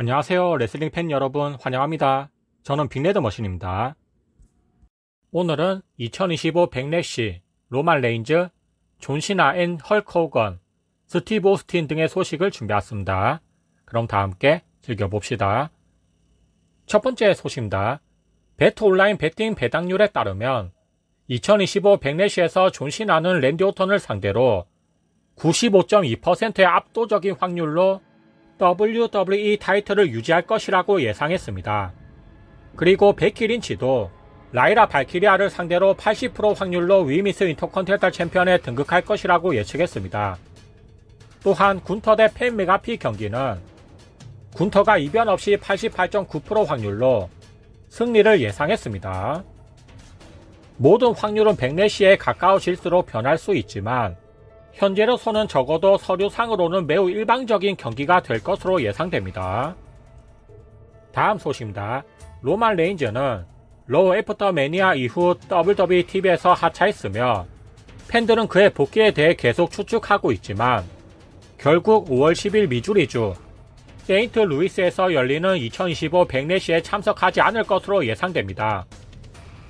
안녕하세요. 레슬링 팬 여러분 환영합니다. 저는 빅레드머신입니다. 오늘은 2025 백래시, 로만 레인즈, 존 시나 앤 헐크 호건, 스티브 오스틴 등의 소식을 준비했습니다. 그럼 다 함께 즐겨봅시다. 첫 번째 소식입니다. 배트 온라인 베팅 배당률에 따르면 2025 백래시에서 존 시나는 랜디 오턴을 상대로 95.2%의 압도적인 확률로 WWE 타이틀을 유지할 것이라고 예상했습니다. 그리고 베키 린치도 라이라 발키리아를 상대로 80% 확률로 위미스 인터컨티넨탈 챔피언에 등극할 것이라고 예측했습니다. 또한 군터 대 팬 메가피 경기는 군터가 이변 없이 88.9% 확률로 승리를 예상했습니다. 모든 확률은 백래시에 가까워질수록 변할 수 있지만 현재로서는 적어도 서류상으로는 매우 일방적인 경기가 될 것으로 예상됩니다. 다음 소식입니다. 로만 레인즈는 로우 애프터 매니아 이후 WWE TV에서 하차했으며 팬들은 그의 복귀에 대해 계속 추측하고 있지만 결국 5월 10일 미주리주 세인트 루이스에서 열리는 2025 백래시에 참석하지 않을 것으로 예상됩니다.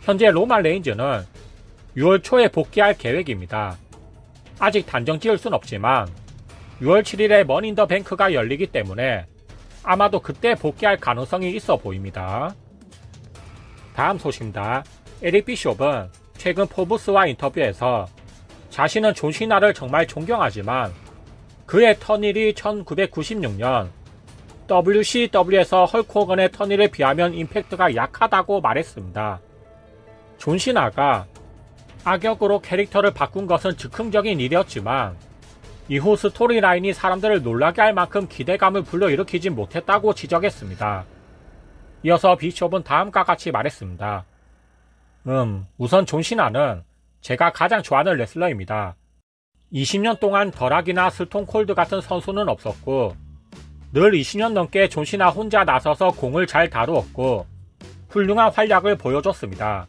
현재 로만 레인즈는 6월 초에 복귀할 계획입니다. 아직 단정 지을 순 없지만 6월 7일에 머니 인 더 뱅크가 열리기 때문에 아마도 그때 복귀할 가능성이 있어 보입니다. 다음 소식입니다. 에릭 비숍은 최근 포브스와 인터뷰에서 자신은 존 시나를 정말 존경하지만 그의 턴일이 1996년 WCW에서 헐크 호건의 턴일에 비하면 임팩트가 약하다고 말했습니다. 존 시나가 악역으로 캐릭터를 바꾼 것은 즉흥적인 일이었지만 이후 스토리라인이 사람들을 놀라게 할 만큼 기대감을 불러일으키지 못했다고 지적했습니다. 이어서 비숍은 다음과 같이 말했습니다. 우선 존 시나는 제가 가장 좋아하는 레슬러입니다. 20년 동안 더락이나 스톤 콜드 같은 선수는 없었고 늘 20년 넘게 존 시나 혼자 나서서 공을 잘 다루었고 훌륭한 활약을 보여줬습니다.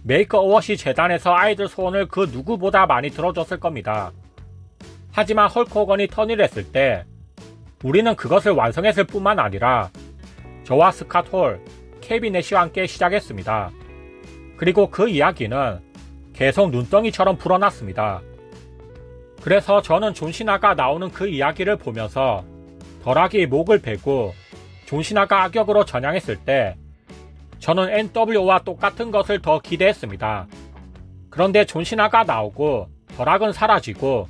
메이크 어워시 재단에서 아이들 소원을 그 누구보다 많이 들어줬을 겁니다. 하지만 헐크 호건이 턴을 했을 때 우리는 그것을 완성했을 뿐만 아니라 저와 스캇 홀, 케빈 내시와 함께 시작했습니다. 그리고 그 이야기는 계속 눈덩이처럼 불어났습니다. 그래서 저는 존 시나가 나오는 그 이야기를 보면서 덜하기 목을 베고 존 시나가 악역으로 전향했을 때 저는 NWO와 똑같은 것을 더 기대했습니다. 그런데 존 시나가 나오고 덜악은 사라지고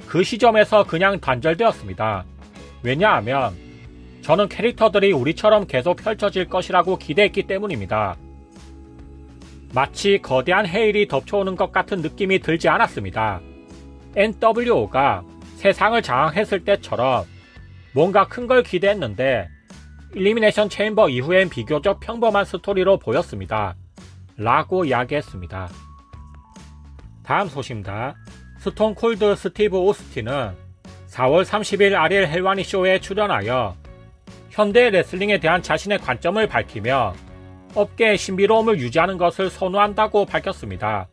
그 시점에서 그냥 단절되었습니다. 왜냐하면 저는 캐릭터들이 우리처럼 계속 펼쳐질 것이라고 기대했기 때문입니다. 마치 거대한 해일이 덮쳐오는 것 같은 느낌이 들지 않았습니다. NWO가 세상을 장악했을 때처럼 뭔가 큰 걸 기대했는데 일리미네이션 체인버 이후엔 비교적 평범한 스토리로 보였습니다. 라고 이야기했습니다. 다음 소식입니다. 스톤 콜드 스티브 오스틴은 4월 30일 아리엘 헬와니 쇼에 출연하여 현대 레슬링에 대한 자신의 관점을 밝히며 업계의 신비로움을 유지하는 것을 선호한다고 밝혔습니다.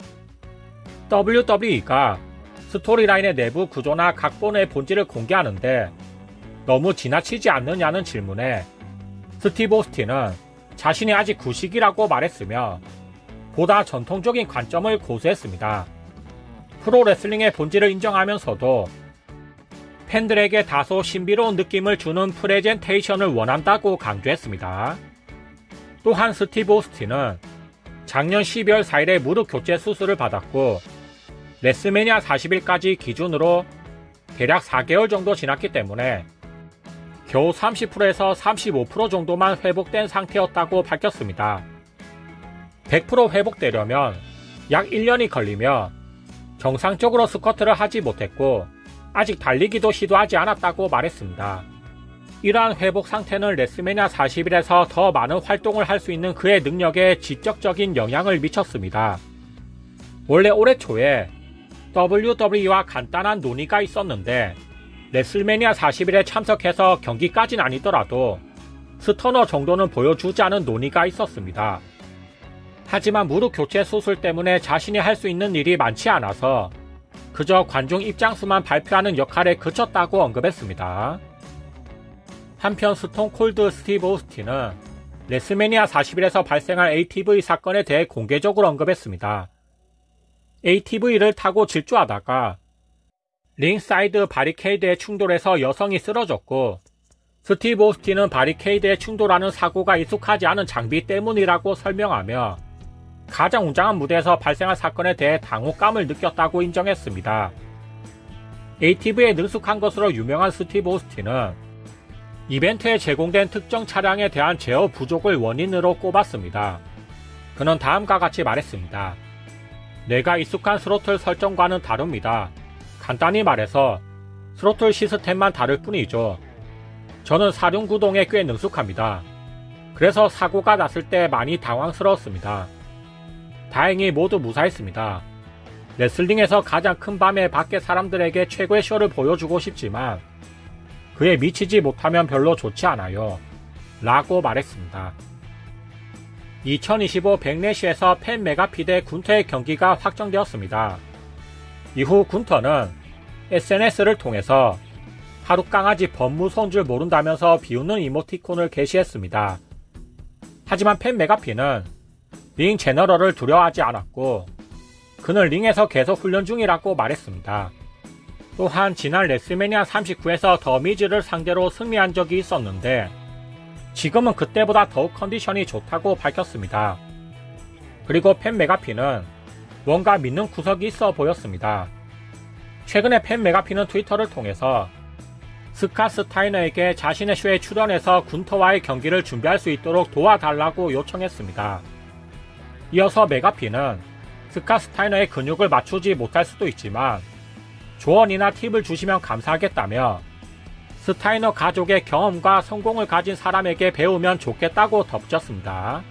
WWE가 스토리라인의 내부 구조나 각본의 본질을 공개하는데 너무 지나치지 않느냐는 질문에 스티브 오스틴은 자신이 아직 구식이라고 말했으며 보다 전통적인 관점을 고수했습니다. 프로레슬링의 본질을 인정하면서도 팬들에게 다소 신비로운 느낌을 주는 프레젠테이션을 원한다고 강조했습니다. 또한 스티브 오스틴은 작년 12월 4일에 무릎 교체 수술을 받았고 레슬매니아 40일까지 기준으로 대략 4개월 정도 지났기 때문에 겨우 30%에서 35% 정도만 회복된 상태였다고 밝혔습니다. 100% 회복되려면 약 1년이 걸리며 정상적으로 스쿼트를 하지 못했고 아직 달리기도 시도하지 않았다고 말했습니다. 이러한 회복 상태는 레슬매니아 40일에서 더 많은 활동을 할 수 있는 그의 능력에 직접적인 영향을 미쳤습니다. 원래 올해 초에 WWE와 간단한 논의가 있었는데 레슬매니아 40일에 참석해서 경기까지는 아니더라도 스터너 정도는 보여주자는 논의가 있었습니다. 하지만 무릎 교체 수술 때문에 자신이 할 수 있는 일이 많지 않아서 그저 관중 입장수만 발표하는 역할에 그쳤다고 언급했습니다. 한편 스톤 콜드 스티브 오스틴은 레슬매니아 40일에서 발생한 ATV 사건에 대해 공개적으로 언급했습니다. ATV를 타고 질주하다가 링사이드 바리케이드에 충돌해서 여성이 쓰러졌고, 스티브 오스틴은 바리케이드에 충돌하는 사고가 익숙하지 않은 장비 때문이라고 설명하며 가장 웅장한 무대에서 발생한 사건에 대해 당혹감을 느꼈다고 인정했습니다. ATV에 능숙한 것으로 유명한 스티브 오스틴은 이벤트에 제공된 특정 차량에 대한 제어 부족을 원인으로 꼽았습니다. 그는 다음과 같이 말했습니다. 내가 익숙한 스로틀 설정과는 다릅니다. 간단히 말해서 스로틀 시스템만 다를 뿐이죠. 저는 사륜구동에 꽤 능숙합니다. 그래서 사고가 났을 때 많이 당황스러웠습니다. 다행히 모두 무사했습니다. 레슬링에서 가장 큰 밤에 밖에 사람들에게 최고의 쇼를 보여주고 싶지만 그에 미치지 못하면 별로 좋지 않아요. 라고 말했습니다. 2025 백래시에서 팬 메가피 대 군터의 경기가 확정되었습니다. 이후 군터는 SNS를 통해서 하루 강아지 법무소인 줄 모른다면서 비웃는 이모티콘을 게시했습니다. 하지만 팬 메가피는 링 제너럴을 두려워하지 않았고 그는 링에서 계속 훈련 중이라고 말했습니다. 또한 지난 레슬매니아 39에서 더 미즈를 상대로 승리한 적이 있었는데 지금은 그때보다 더욱 컨디션이 좋다고 밝혔습니다. 그리고 팬 메가피는 뭔가 믿는 구석이 있어 보였습니다. 최근에 팬 메가피는 트위터를 통해서 스카 스타이너에게 자신의 쇼에 출연해서 군터와의 경기를 준비할 수 있도록 도와달라고 요청했습니다. 이어서 메가피는 스카 스타이너의 근육을 맞추지 못할 수도 있지만 조언이나 팁을 주시면 감사하겠다며 스타이너 가족의 경험과 성공을 가진 사람에게 배우면 좋겠다고 덧붙였습니다.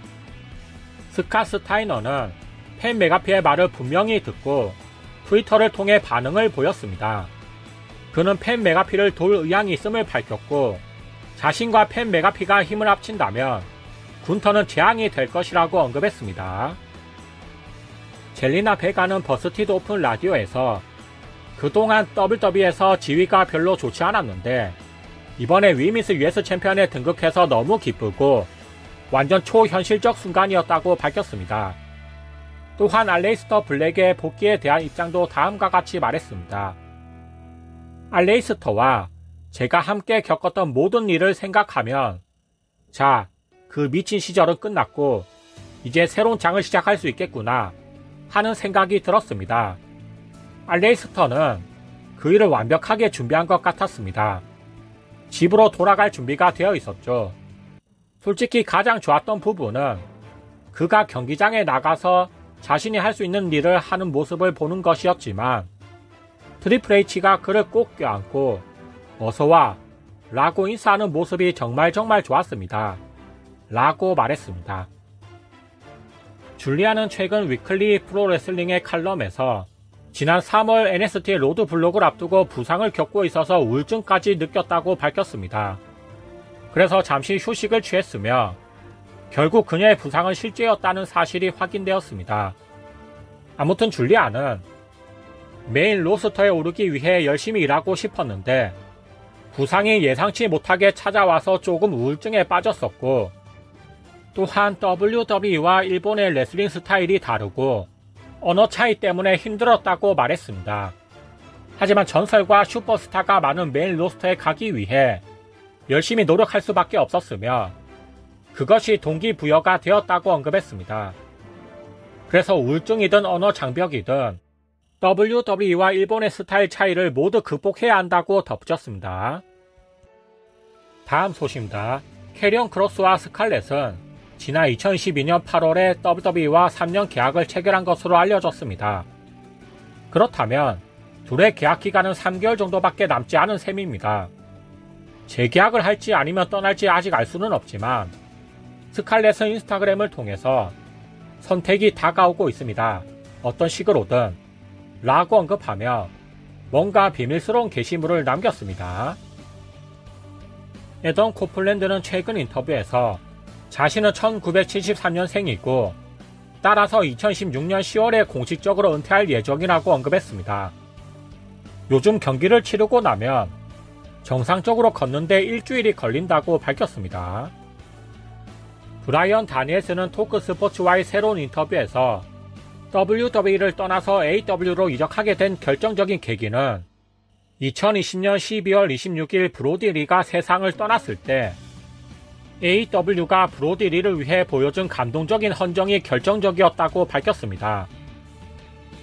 스카 스타이너는 팬 메가피의 말을 분명히 듣고 트위터를 통해 반응을 보였습니다. 그는 팬 메가피를 도울 의향이 있음을 밝혔고 자신과 팬 메가피가 힘을 합친다면 군터는 재앙이 될 것이라고 언급했습니다. 젤리나 베가는 버스티드 오픈 라디오에서 그동안 WWE에서 지위가 별로 좋지 않았는데 이번에 위미스 US 챔피언에 등극해서 너무 기쁘고 완전 초현실적 순간이었다고 밝혔습니다. 또한 알레이스터 블랙의 복귀에 대한 입장도 다음과 같이 말했습니다. 알레이스터와 제가 함께 겪었던 모든 일을 생각하면 자, 그 미친 시절은 끝났고 이제 새로운 장을 시작할 수 있겠구나 하는 생각이 들었습니다. 알레이스터는 그 일을 완벽하게 준비한 것 같았습니다. 집으로 돌아갈 준비가 되어 있었죠. 솔직히 가장 좋았던 부분은 그가 경기장에 나가서 자신이 할 수 있는 일을 하는 모습을 보는 것이었지만 트리플 H가 그를 꼭 껴안고 어서와 라고 인사하는 모습이 정말 좋았습니다. 라고 말했습니다. 줄리아는 최근 위클리 프로레슬링의 칼럼에서 지난 3월 NXT 로드 블록을 앞두고 부상을 겪고 있어서 우울증까지 느꼈다고 밝혔습니다. 그래서 잠시 휴식을 취했으며 결국 그녀의 부상은 실제였다는 사실이 확인되었습니다. 아무튼 줄리아는 메인 로스터에 오르기 위해 열심히 일하고 싶었는데 부상이 예상치 못하게 찾아와서 조금 우울증에 빠졌었고 또한 WWE와 일본의 레슬링 스타일이 다르고 언어 차이 때문에 힘들었다고 말했습니다. 하지만 전설과 슈퍼스타가 많은 메인 로스터에 가기 위해 열심히 노력할 수밖에 없었으며 그것이 동기부여가 되었다고 언급했습니다. 그래서 우울증이든 언어 장벽이든 WWE와 일본의 스타일 차이를 모두 극복해야 한다고 덧붙였습니다. 다음 소식입니다. 캐리언 크로스와 스칼렛은 지난 2012년 8월에 WWE와 3년 계약을 체결한 것으로 알려졌습니다. 그렇다면 둘의 계약 기간은 3개월 정도밖에 남지 않은 셈입니다. 재계약을 할지 아니면 떠날지 아직 알 수는 없지만 스칼렛은 인스타그램을 통해서 선택이 다가오고 있습니다. 어떤 식으로든 라고 언급하며 뭔가 비밀스러운 게시물을 남겼습니다. 에던 코플랜드는 최근 인터뷰에서 자신은 1973년생이고 따라서 2016년 10월에 공식적으로 은퇴할 예정이라고 언급했습니다. 요즘 경기를 치르고 나면 정상적으로 걷는데 일주일이 걸린다고 밝혔습니다. 브라이언 다니엘스는 토크 스포츠와의 새로운 인터뷰에서 WWE를 떠나서 AEW로 이적하게 된 결정적인 계기는 2020년 12월 26일 브로디 리가 세상을 떠났을 때 AEW가 브로디 리를 위해 보여준 감동적인 헌정이 결정적이었다고 밝혔습니다.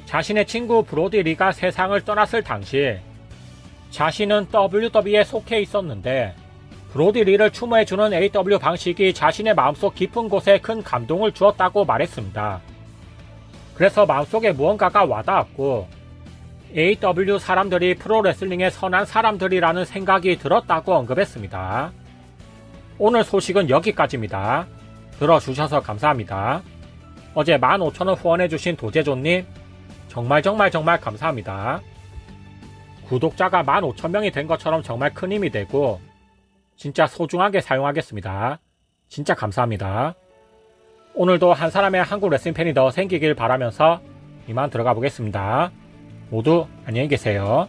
자신의 친구 브로디 리가 세상을 떠났을 당시 자신은 WWE에 속해 있었는데 브로디 리를 추모해주는 AEW 방식이 자신의 마음속 깊은 곳에 큰 감동을 주었다고 말했습니다. 그래서 마음속에 무언가가 와닿았고 AEW 사람들이 프로레슬링의 선한 사람들이라는 생각이 들었다고 언급했습니다. 오늘 소식은 여기까지입니다. 들어주셔서 감사합니다. 어제 15,000원 후원해주신 도재조님 정말 감사합니다. 구독자가 15,000명이 된 것처럼 정말 큰 힘이 되고 진짜 소중하게 사용하겠습니다. 진짜 감사합니다. 오늘도 한 사람의 한국 레슬링 팬이 더 생기길 바라면서 이만 들어가 보겠습니다. 모두 안녕히 계세요.